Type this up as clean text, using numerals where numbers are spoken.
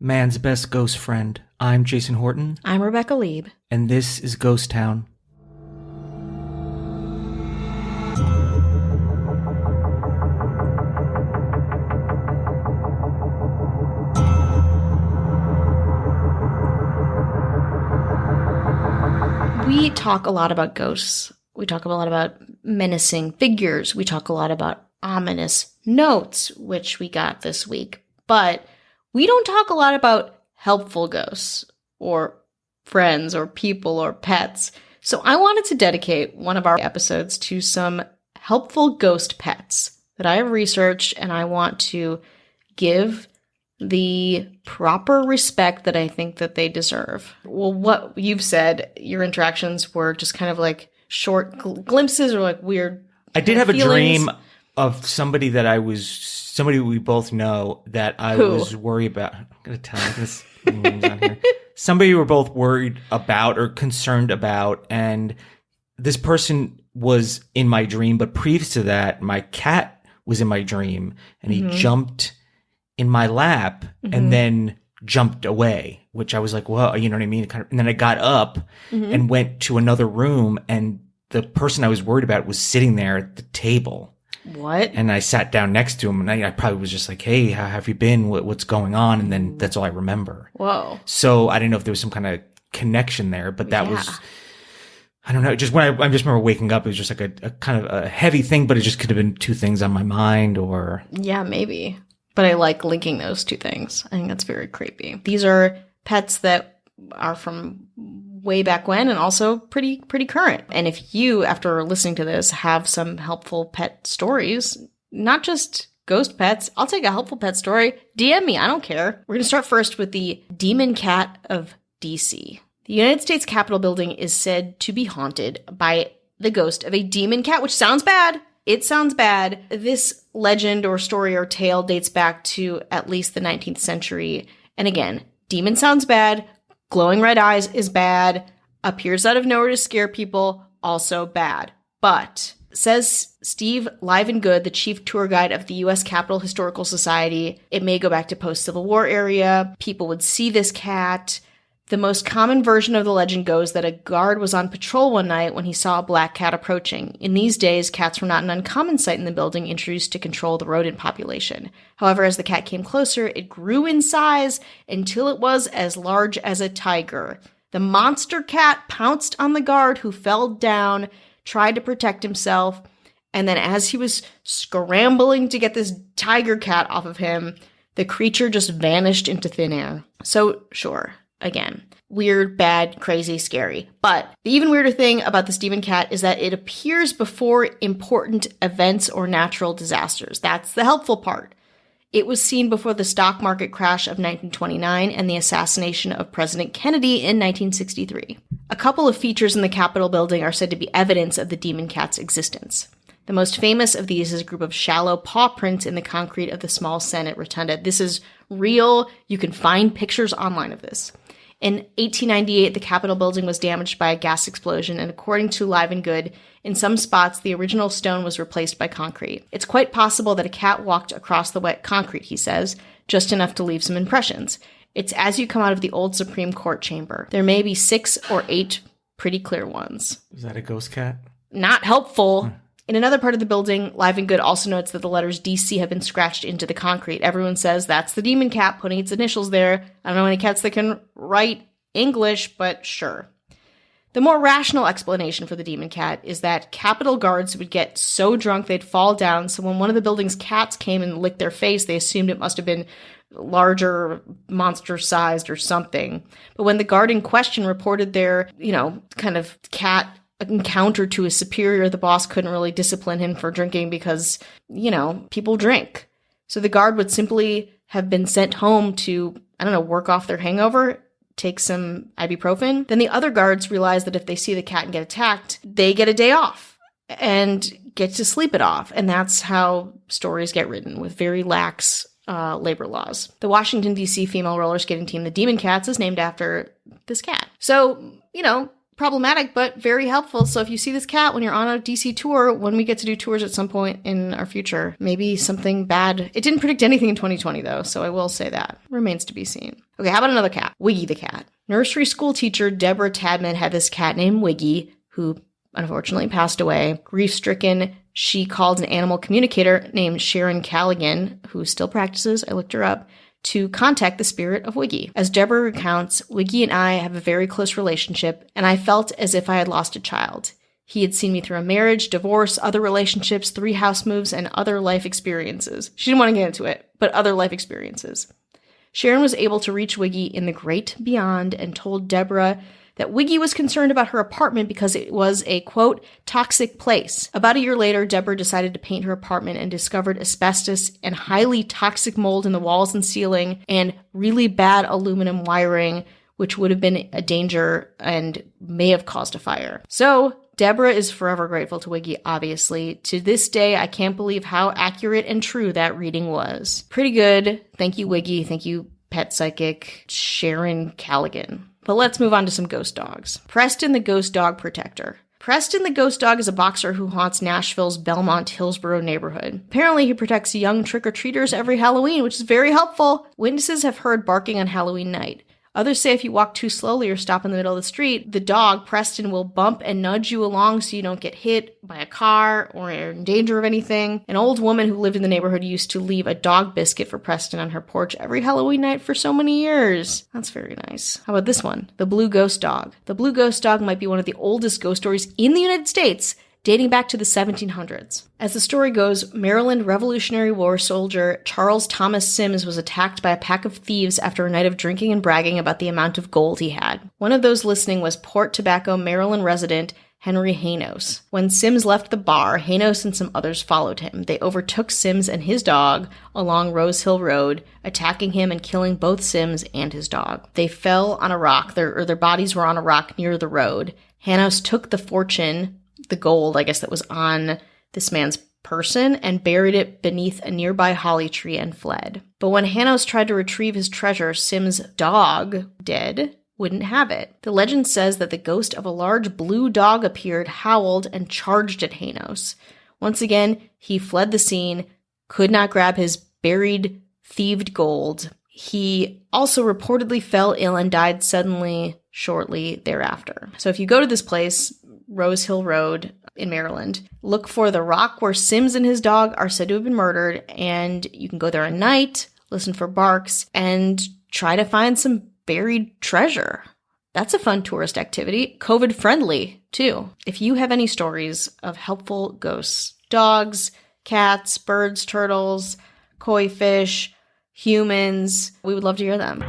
Man's best ghost friend. I'm Jason Horton. I'm Rebecca Lieb. And this is Ghost Town. We talk a lot about ghosts. We talk a lot about menacing figures. We talk a lot about ominous notes, which we got this week. But we don't talk a lot about helpful ghosts or friends or people or pets. So I wanted to dedicate one of our episodes to some helpful ghost pets that I have researched, and I want to give the proper respect that I think that they deserve. Well, what you've said, your interactions were just kind of like short glimpses or like weird I did have feelings. A dream of somebody we both know that I was worried about. I'm going to tell you this name's on here. Somebody we were both worried about or concerned about, and this person was in my dream, but previous to that, my cat was in my dream, and he jumped in my lap and then jumped away, which I was like, well, you know what I mean? And then I got up and went to another room, and the person I was worried about was sitting there at the table. What? And I sat down next to him, and I probably was just like, hey, how have you been? What's going on? And then that's all I remember. Whoa. So I didn't know if there was some kind of connection there, but that was, I don't know. Just when I just remember waking up, it was just like a kind of a heavy thing, but it just could have been two things on my mind or. Yeah, maybe. But I like linking those two things. I think that's very creepy. These are pets that are from way back when and also pretty current. And if you, after listening to this, have some helpful pet stories, not just ghost pets, I'll take a helpful pet story. DM me. I don't care. We're going to start first with the Demon Cat of DC. The United States Capitol building is said to be haunted by the ghost of a demon cat, which sounds bad. It sounds bad. This legend or story or tale dates back to at least the 19th century. And again, demon sounds bad. Glowing red eyes is bad. Appears out of nowhere to scare people, also bad. But, says Steve Livengood, the chief tour guide of the U.S. Capitol Historical Society, it may go back to post-Civil War area. People would see this cat. The most common version of the legend goes that a guard was on patrol one night when he saw a black cat approaching. In these days, cats were not an uncommon sight in the building, introduced to control the rodent population. However, as the cat came closer, it grew in size until it was as large as a tiger. The monster cat pounced on the guard, who fell down, tried to protect himself, and then as he was scrambling to get this tiger cat off of him, the creature just vanished into thin air. So, sure. Again, weird, bad, crazy, scary. But the even weirder thing about this demon cat is that it appears before important events or natural disasters. That's the helpful part. It was seen before the stock market crash of 1929 and the assassination of President Kennedy in 1963. A couple of features in the Capitol building are said to be evidence of the demon cat's existence. The most famous of these is a group of shallow paw prints in the concrete of the small Senate rotunda. This is real. You can find pictures online of this. In 1898, the Capitol building was damaged by a gas explosion, and according to Livengood, in some spots, the original stone was replaced by concrete. It's quite possible that a cat walked across the wet concrete, he says, just enough to leave some impressions. It's as you come out of the old Supreme Court chamber. There may be 6 or 8 pretty clear ones. Is that a ghost cat? Not helpful. In another part of the building, Livengood also notes that the letters DC have been scratched into the concrete. Everyone says that's the demon cat putting its initials there. I don't know any cats that can write English, but sure. The more rational explanation for the demon cat is that Capitol guards would get so drunk they'd fall down, so when one of the building's cats came and licked their face, they assumed it must have been larger, monster-sized or something. But when the guard in question reported their, kind of cat encounter to his superior, the boss couldn't really discipline him for drinking because, people drink. So the guard would simply have been sent home to, work off their hangover, take some ibuprofen. Then the other guards realize that if they see the cat and get attacked, they get a day off and get to sleep it off. And that's how stories get written, with very lax labor laws. The Washington, D.C. female roller skating team, the Demon Cats, is named after this cat. So, problematic, but very helpful. So if you see this cat when you're on a DC tour, when we get to do tours at some point in our future, maybe something bad. It didn't predict anything in 2020 though, so I will say that. Remains to be seen. Okay, how about another cat? Wiggy the cat. Nursery school teacher Deborah Tadman had this cat named Wiggy, who unfortunately passed away. Grief-stricken, she called an animal communicator named Sharon Callaghan, who still practices, I looked her up, to contact the spirit of Wiggy. As Deborah recounts, Wiggy and I have a very close relationship, and I felt as if I had lost a child. He had seen me through a marriage, divorce, other relationships, 3 house moves, and other life experiences. She didn't want to get into it, but other life experiences. Sharon was able to reach Wiggy in the great beyond and told Deborah that Wiggy was concerned about her apartment because it was a, quote, toxic place. About a year later, Deborah decided to paint her apartment and discovered asbestos and highly toxic mold in the walls and ceiling and really bad aluminum wiring, which would have been a danger and may have caused a fire. So Deborah is forever grateful to Wiggy, obviously. To this day, I can't believe how accurate and true that reading was. Pretty good. Thank you, Wiggy. Thank you, pet psychic Sharon Callaghan. But let's move on to some ghost dogs. Preston the Ghost Dog Protector. Preston the Ghost Dog is a boxer who haunts Nashville's Belmont-Hillsborough neighborhood. Apparently, he protects young trick-or-treaters every Halloween, which is very helpful. Witnesses have heard barking on Halloween night. Others say if you walk too slowly or stop in the middle of the street, the dog, Preston, will bump and nudge you along so you don't get hit by a car or are in danger of anything. An old woman who lived in the neighborhood used to leave a dog biscuit for Preston on her porch every Halloween night for so many years. That's very nice. How about this one? The Blue Ghost Dog. The Blue Ghost Dog might be one of the oldest ghost stories in the United States, dating back to the 1700s. As the story goes, Maryland Revolutionary War soldier Charles Thomas Sims was attacked by a pack of thieves after a night of drinking and bragging about the amount of gold he had. One of those listening was Port Tobacco, Maryland resident Henry Hanos. When Sims left the bar, Hanos and some others followed him. They overtook Sims and his dog along Rose Hill Road, attacking him and killing both Sims and his dog. They fell on a rock, their bodies were on a rock near the road. Hanos took the fortune, the gold, I guess, that was on this man's person and buried it beneath a nearby holly tree and fled. But when Hanos tried to retrieve his treasure, Sims' dog, dead, wouldn't have it. The legend says that the ghost of a large blue dog appeared, howled, and charged at Hanos. Once again, he fled the scene, could not grab his buried, thieved gold. He also reportedly fell ill and died suddenly shortly thereafter. So if you go to this place, Rose Hill Road in Maryland, look for the rock where Sims and his dog are said to have been murdered, and you can go there at night, listen for barks, and try to find some buried treasure. That's a fun tourist activity. COVID friendly, too. If you have any stories of helpful ghosts, dogs, cats, birds, turtles, koi fish, humans, we would love to hear them.